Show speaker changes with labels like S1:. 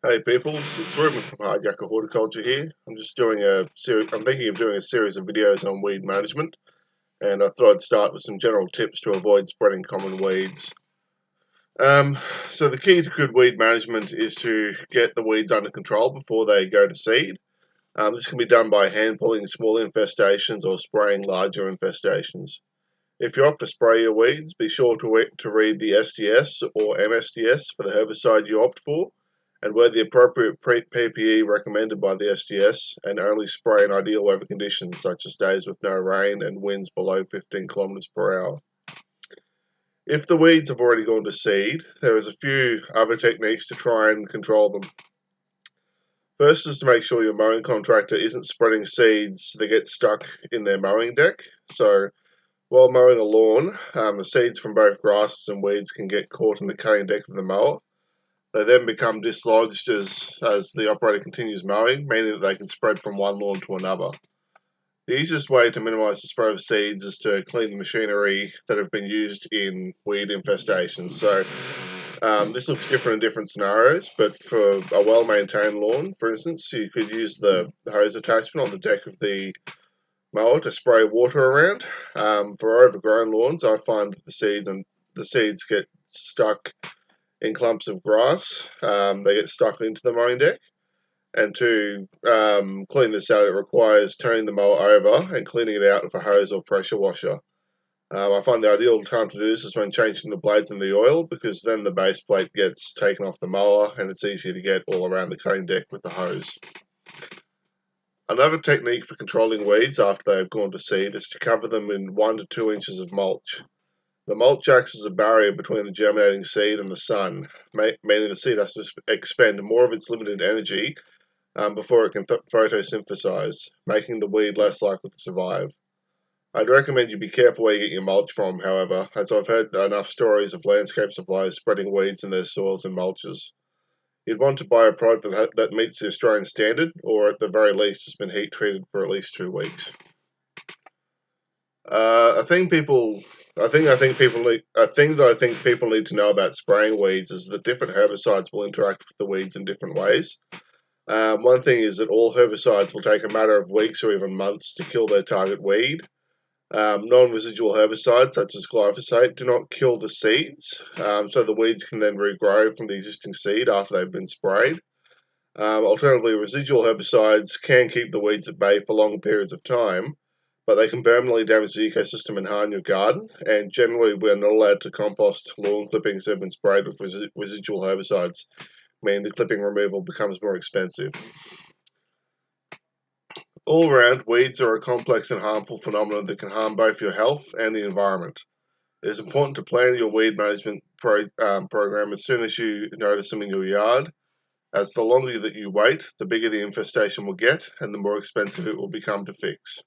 S1: Hey people, it's Ruben from Hardjacker Horticulture here. I'm just doing a series. I'm thinking of doing a series of videos on weed management, and I thought I'd start with some general tips to avoid spreading common weeds. Um, so the key to good weed management is to get the weeds under control before they go to seed. This can be done by hand pulling small infestations or spraying larger infestations. If you opt to spray your weeds, be sure to read the SDS or MSDS for the herbicide you opt for, and wear the appropriate PPE recommended by the SDS, and only spray in ideal weather conditions such as days with no rain and winds below 15 kilometers per hour. If the weeds have already gone to seed, there is a few other techniques to try and control them. First is to make sure your mowing contractor isn't spreading seeds that get stuck in their mowing deck. So while mowing a lawn, the seeds from both grasses and weeds can get caught in the cutting deck of the mower. They then become dislodged as the operator continues mowing, meaning that they can spread from one lawn to another. The easiest way to minimize the spread of seeds is to clean the machinery that have been used in weed infestations. So this looks different in different scenarios, but for a well-maintained lawn, for instance, you could use the hose attachment on the deck of the mower to spray water around. For overgrown lawns, I find that the seeds get stuck in clumps of grass. They get stuck into the mowing deck. And to clean this out, it requires turning the mower over and cleaning it out with a hose or pressure washer. I find the ideal time to do this is when changing the blades in the oil, because then the base plate gets taken off the mower and it's easier to get all around the cutting deck with the hose. Another technique for controlling weeds after they have gone to seed is to cover them in 1 to 2 inches of mulch. The mulch acts as a barrier between the germinating seed and the sun, meaning the seed has to expend more of its limited energy before it can photosynthesize, making the weed less likely to survive. I'd recommend you be careful where you get your mulch from, however, as I've heard enough stories of landscape suppliers spreading weeds in their soils and mulches. You'd want to buy a product that meets the Australian standard, or at the very least has been heat treated for at least 2 weeks. A thing people, I think people need, a thing that I think people need to know about spraying weeds is that different herbicides will interact with the weeds in different ways. One thing is that all herbicides will take a matter of weeks or even months to kill their target weed. Non-residual herbicides such as glyphosate do not kill the seeds, so the weeds can then regrow from the existing seed after they've been sprayed. Alternatively, residual herbicides can keep the weeds at bay for long periods of time, but they can permanently damage the ecosystem and harm your garden, and generally we're not allowed to compost lawn clippings that have been sprayed with residual herbicides, meaning the clipping removal becomes more expensive. All around, weeds are a complex and harmful phenomenon that can harm both your health and the environment. It is important to plan your weed management program as soon as you notice them in your yard, as the longer that you wait, the bigger the infestation will get and the more expensive it will become to fix.